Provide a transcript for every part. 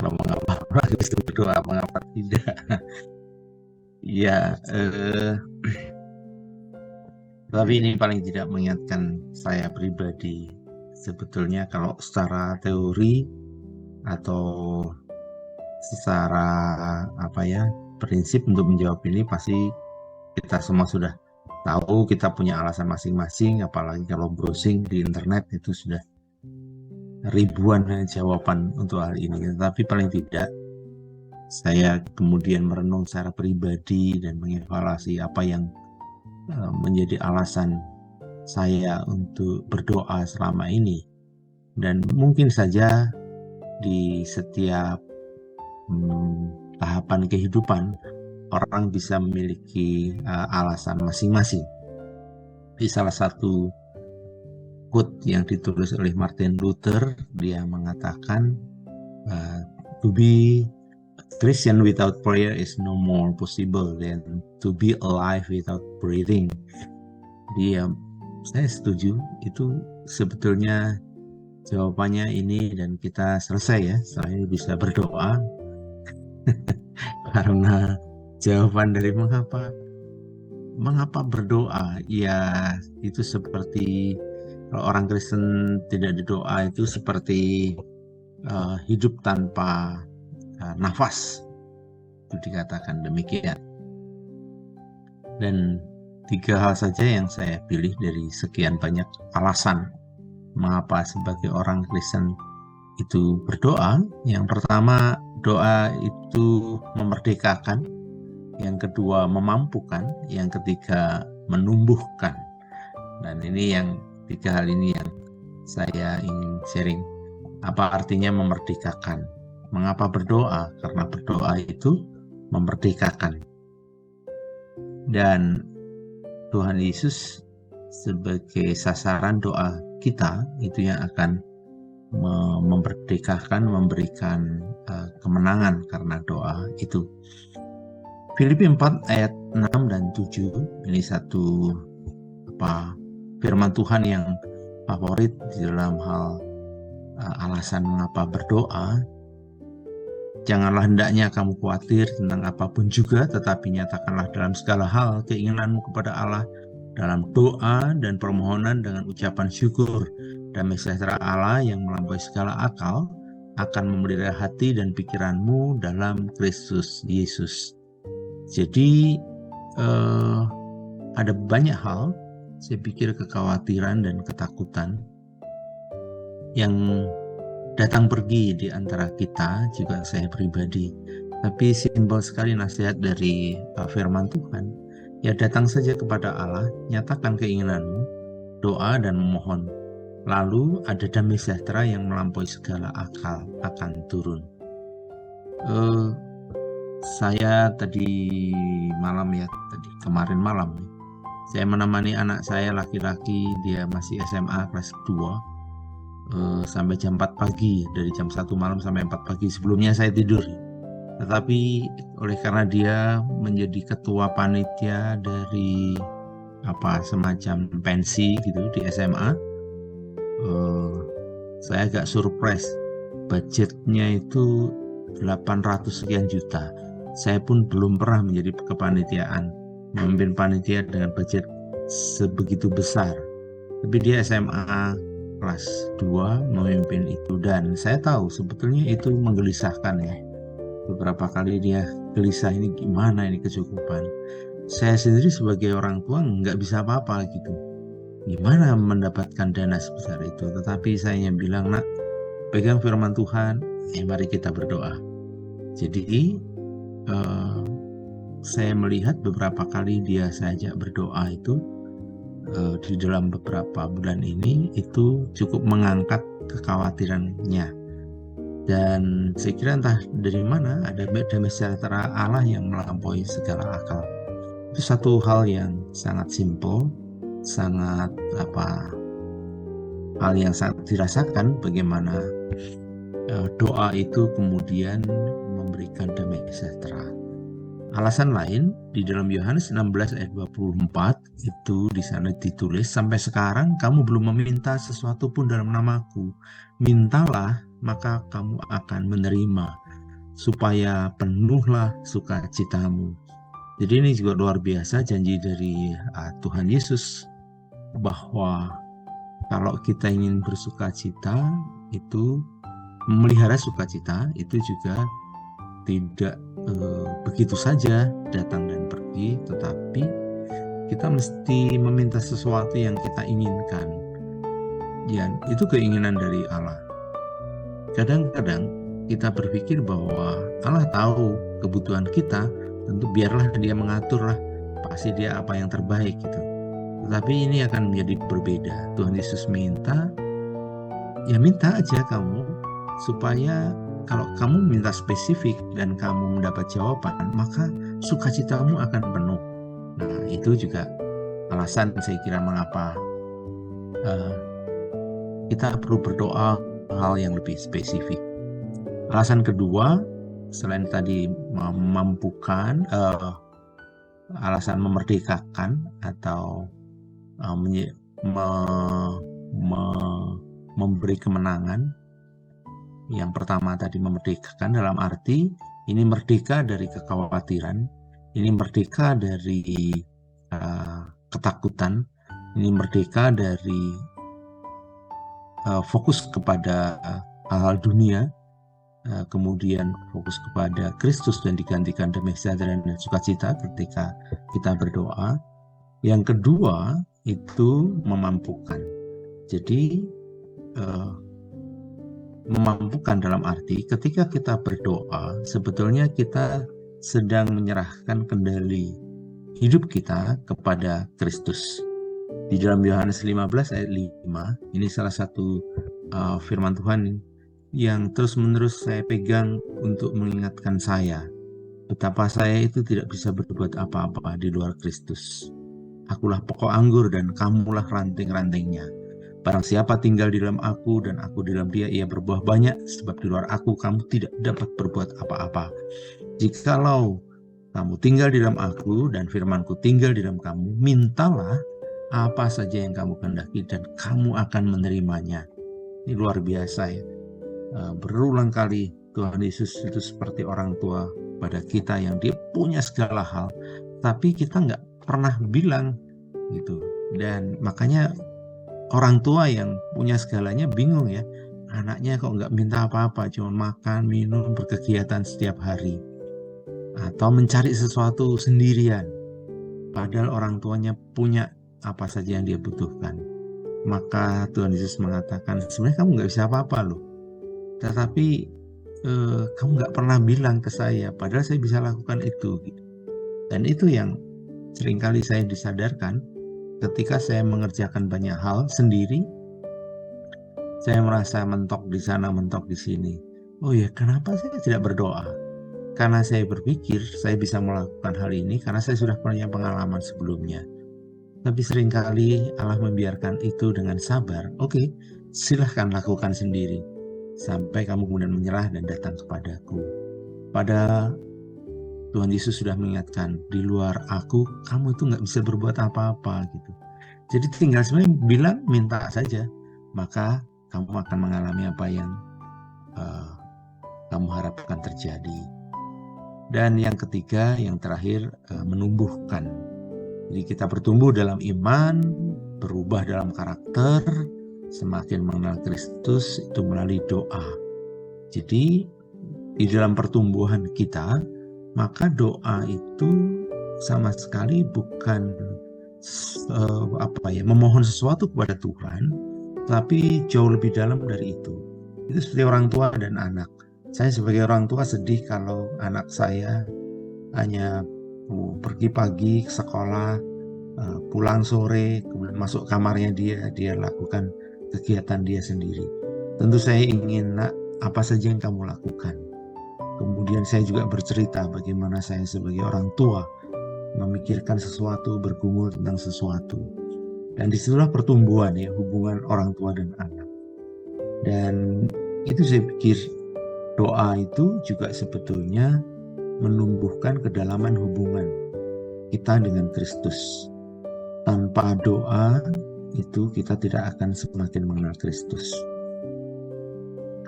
Kalau mengapa orang Kristen berdoa, mengapa tidak? Ya, tapi ini paling tidak mengingatkan saya pribadi. Sebetulnya kalau secara teori atau secara prinsip untuk menjawab ini pasti kita semua sudah tahu, kita punya alasan masing-masing, apalagi kalau browsing di internet itu sudah ribuan jawaban untuk hal ini. Tapi paling tidak saya kemudian merenung secara pribadi dan mengevaluasi apa yang menjadi alasan saya untuk berdoa selama ini. Dan mungkin saja di setiap tahapan kehidupan orang bisa memiliki alasan masing-masing. Di salah satu quote yang ditulis oleh Martin Luther, dia mengatakan to be Christian without prayer is no more possible than to be alive without breathing. Dia, saya setuju, itu sebetulnya jawabannya ini, dan kita selesai ya, setelah ini bisa berdoa. Karena jawaban dari mengapa berdoa, ya itu seperti kalau orang Kristen tidak berdoa itu seperti hidup tanpa nafas, itu dikatakan demikian. Dan 3 hal saja yang saya pilih dari sekian banyak alasan mengapa sebagai orang Kristen itu berdoa. Yang pertama, doa itu memerdekakan. Yang kedua, memampukan. Yang ketiga, menumbuhkan. Dan ini yang 3 hal ini yang saya ingin sharing. Apa artinya memerdekakan? Mengapa berdoa? Karena berdoa itu memerdekakan. Dan Tuhan Yesus sebagai sasaran doa kita itu yang akan memerdekakan, memberikan kemenangan karena doa itu. Filipi 4 ayat 6 dan 7 ini satu firman Tuhan yang favorit di dalam hal alasan mengapa berdoa. Janganlah hendaknya kamu khawatir tentang apapun juga, tetapi nyatakanlah dalam segala hal keinginanmu kepada Allah dalam doa dan permohonan dengan ucapan syukur. Damai sejahtera Allah yang melampaui segala akal akan memelihara hati dan pikiranmu dalam Kristus Yesus. Jadi ada banyak hal, saya pikir kekhawatiran dan ketakutan yang datang pergi di antara kita, juga saya pribadi. Tapi simpel sekali nasihat dari firman Tuhan. Ya, datang saja kepada Allah, nyatakan keinginanmu, doa dan memohon. Lalu ada damai sejahtera yang melampaui segala akal akan turun. Saya kemarin malam, saya menemani anak saya laki-laki, dia masih SMA kelas 2. Sampai jam 4 pagi, dari jam 1 malam sampai 4 pagi. Sebelumnya saya tidur, tetapi oleh karena dia menjadi ketua panitia dari semacam pensi gitu di SMA, saya agak surprise. Budgetnya itu 800 sekian juta. Saya pun belum pernah menjadi kepanitiaan, memimpin panitia dengan budget sebegitu besar. Tapi dia SMA kelas 2 memimpin itu, dan saya tahu sebetulnya itu menggelisahkan ya. Beberapa kali dia gelisah, ini gimana ini kecukupan. Saya sendiri sebagai orang tua nggak bisa apa-apa gitu. Gimana mendapatkan dana sebesar itu? Tetapi saya bilang, nak, pegang firman Tuhan, mari kita berdoa. Jadi saya melihat beberapa kali dia saya ajak berdoa itu di dalam beberapa bulan ini itu cukup mengangkat kekhawatirannya. Dan saya kira entah dari mana ada damai sejahtera Allah yang melampaui segala akal. Itu satu hal yang sangat simpel, sangat hal yang sangat dirasakan bagaimana doa itu kemudian memberikan damai sejahtera. Alasan lain di dalam Yohanes 16 ayat 24 itu di sana ditulis, sampai sekarang kamu belum meminta sesuatu pun dalam namaku. Mintalah maka kamu akan menerima supaya penuhlah sukacitamu. Jadi ini juga luar biasa janji dari Tuhan Yesus, bahwa kalau kita ingin bersukacita, itu memelihara sukacita, itu juga tidak begitu saja datang dan pergi, tetapi kita mesti meminta sesuatu yang kita inginkan. Dan itu keinginan dari Allah. Kadang-kadang kita berpikir bahwa Allah tahu kebutuhan kita, tentu biarlah dia mengaturlah, pasti dia apa yang terbaik gitu. Tetapi ini akan menjadi berbeda. Tuhan Yesus minta, ya minta aja kamu, supaya kalau kamu minta spesifik dan kamu mendapat jawaban, maka sukacitamu akan penuh. Nah, itu juga alasan saya kira mengapa kita perlu berdoa hal yang lebih spesifik. Alasan kedua, selain tadi memampukan, alasan memerdekakan atau memberi kemenangan. Yang pertama tadi memerdekakan dalam arti ini merdeka dari kekhawatiran, ini merdeka dari ketakutan, ini merdeka dari fokus kepada hal-hal dunia, kemudian fokus kepada Kristus dan digantikan damai sejahtera dan sukacita ketika kita berdoa. Yang kedua itu memampukan. Jadi memampukan dalam arti ketika kita berdoa, sebetulnya kita sedang menyerahkan kendali hidup kita kepada Kristus. Di dalam Yohanes 15 ayat 5, ini salah satu firman Tuhan yang terus-menerus saya pegang untuk mengingatkan saya betapa saya itu tidak bisa berbuat apa-apa di luar Kristus. Akulah pokok anggur dan kamulah ranting-rantingnya. Barang siapa tinggal di dalam aku dan aku di dalam dia, ia berbuah banyak, sebab di luar aku kamu tidak dapat berbuat apa-apa. Jikalau kamu tinggal di dalam aku dan firmanku tinggal di dalam kamu, mintalah apa saja yang kamu kehendaki dan kamu akan menerimanya. Ini luar biasa ya. Berulang kali Tuhan Yesus itu seperti orang tua pada kita yang dia punya segala hal, tapi kita nggak pernah bilang gitu. Dan makanya orang tua yang punya segalanya bingung ya, anaknya kok nggak minta apa-apa, cuma makan, minum, berkegiatan setiap hari, atau mencari sesuatu sendirian, padahal orang tuanya punya apa saja yang dia butuhkan. Maka Tuhan Yesus mengatakan, sebenarnya kamu nggak bisa apa-apa loh, tetapi kamu nggak pernah bilang ke saya, padahal saya bisa lakukan itu. Dan itu yang seringkali saya disadarkan ketika saya mengerjakan banyak hal sendiri. Saya merasa mentok di sana, mentok di sini. Oh ya, kenapa saya tidak berdoa? Karena saya berpikir saya bisa melakukan hal ini karena saya sudah punya pengalaman sebelumnya. Tapi seringkali Allah membiarkan itu dengan sabar. Oke, silahkan lakukan sendiri. Sampai kamu kemudian menyerah dan datang kepadaku. Padahal Tuhan Yesus sudah mengingatkan, di luar aku, kamu itu nggak bisa berbuat apa-apa gitu. Jadi tinggal sebenarnya bilang, minta saja. Maka kamu akan mengalami apa yang kamu harapkan terjadi. Dan yang ketiga, yang terakhir, menumbuhkan. Jadi kita bertumbuh dalam iman, berubah dalam karakter, semakin mengenal Kristus itu melalui doa. Jadi di dalam pertumbuhan kita, maka doa itu sama sekali bukan memohon sesuatu kepada Tuhan, tapi jauh lebih dalam dari itu. Itu seperti orang tua dan anak. Saya sebagai orang tua sedih kalau anak saya hanya pergi pagi ke sekolah, pulang sore, kemudian masuk kamarnya dia lakukan kegiatan dia sendiri. Tentu saya ingin, nak, apa saja yang kamu lakukan. Kemudian saya juga bercerita bagaimana saya sebagai orang tua memikirkan sesuatu, bergumul tentang sesuatu. Dan disitulah pertumbuhan ya, hubungan orang tua dan anak. Dan itu saya pikir doa itu juga sebetulnya menumbuhkan kedalaman hubungan kita dengan Kristus. Tanpa doa itu kita tidak akan semakin mengenal Kristus.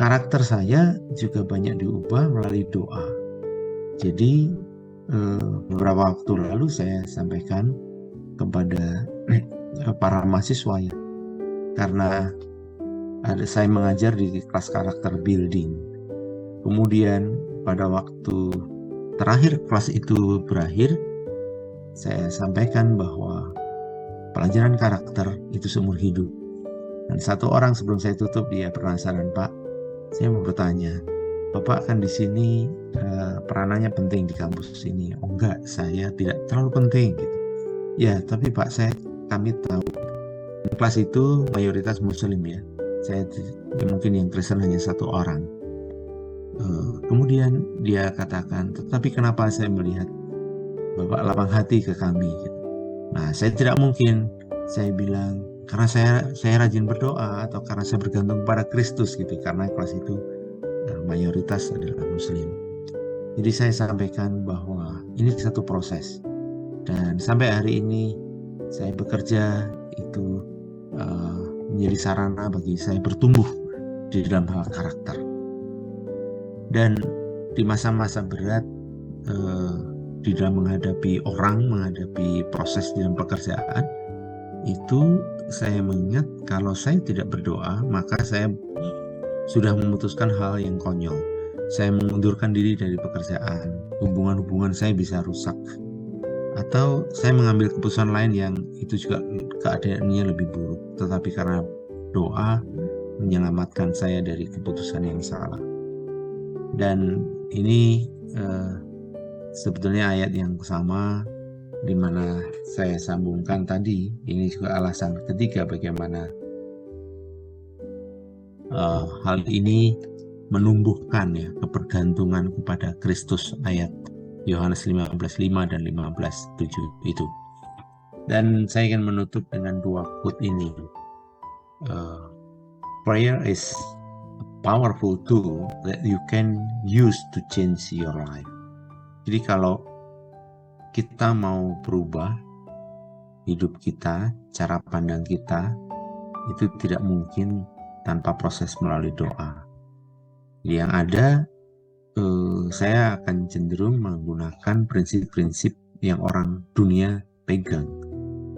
karakter saya juga banyak diubah melalui doa. Jadi beberapa waktu lalu saya sampaikan kepada para mahasiswa ya, karena saya mengajar di kelas karakter building. Kemudian pada waktu terakhir kelas itu berakhir, saya sampaikan bahwa pelajaran karakter itu seumur hidup. Dan satu orang sebelum saya tutup, dia penasaran, "Pak, saya mau bertanya, Bapak kan di sini peranannya penting di kampus ini." "Oh enggak, saya tidak terlalu penting gitu." "Ya, tapi Pak, kami tahu di kelas itu mayoritas Muslim ya. Saya mungkin yang Kristen hanya satu orang." Kemudian dia katakan, "Tetapi kenapa saya melihat Bapak lapang hati ke kami?" Gitu. Nah, saya tidak mungkin saya bilang karena saya rajin berdoa atau karena saya bergantung pada Kristus gitu, karena kelas itu mayoritas adalah Muslim. Jadi saya sampaikan bahwa ini satu proses, dan sampai hari ini saya bekerja itu menjadi sarana bagi saya bertumbuh di dalam hal karakter. Dan di masa-masa berat di dalam menghadapi orang, menghadapi proses dalam pekerjaan, itu saya mengingat kalau saya tidak berdoa, maka saya sudah memutuskan hal yang konyol. Saya mengundurkan diri dari pekerjaan, hubungan-hubungan saya bisa rusak, atau saya mengambil keputusan lain yang itu juga keadaannya lebih buruk. Tetapi karena doa menyelamatkan saya dari keputusan yang salah. Dan ini sebetulnya ayat yang sama di mana saya sambungkan tadi. Ini juga alasan ketiga bagaimana hal ini menumbuhkan ya kebergantungan kepada Kristus, ayat Yohanes 15:5 dan 15:7 itu. Dan saya ingin menutup dengan dua quote ini. Prayer is a powerful tool that you can use to change your life. Jadi kalau kita mau berubah hidup kita, cara pandang kita, itu tidak mungkin tanpa proses melalui doa. Yang ada, saya akan cenderung menggunakan prinsip-prinsip yang orang dunia pegang.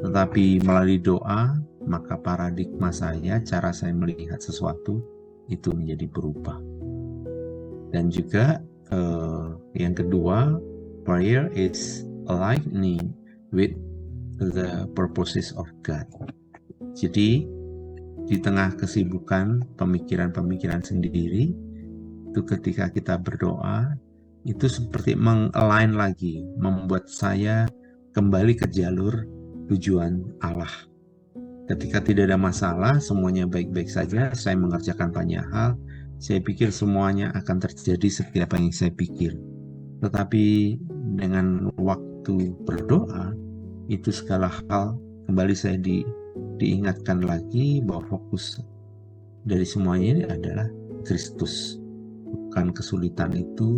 Tetapi melalui doa, maka paradigma saya, cara saya melihat sesuatu, itu menjadi berubah. Dan juga yang kedua, prayer is aligning with the purposes of God. Jadi di tengah kesibukan pemikiran-pemikiran sendiri, itu ketika kita berdoa, itu seperti meng-align lagi, membuat saya kembali ke jalur tujuan Allah. Ketika tidak ada masalah, semuanya baik-baik saja, saya mengerjakan banyak hal, saya pikir semuanya akan terjadi seperti apa yang saya pikir. Tetapi dengan waktu berdoa, itu segala hal kembali saya diingatkan lagi bahwa fokus dari semuanya ini adalah Kristus. Bukan kesulitan itu,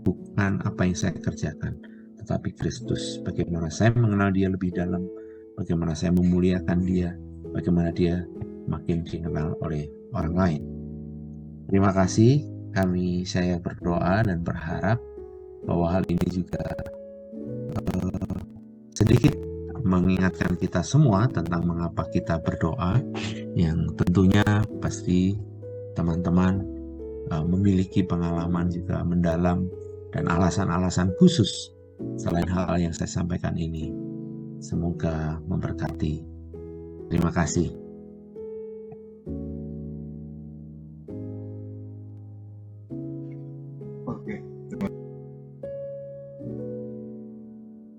bukan apa yang saya kerjakan, tetapi Kristus. Bagaimana saya mengenal dia lebih dalam, bagaimana saya memuliakan dia, bagaimana dia makin dikenal oleh orang lain. Terima kasih. Saya berdoa dan berharap bahwa hal ini juga sedikit mengingatkan kita semua tentang mengapa kita berdoa, yang tentunya pasti teman-teman memiliki pengalaman juga mendalam dan alasan-alasan khusus selain hal yang saya sampaikan ini. Semoga memberkati. Terima kasih.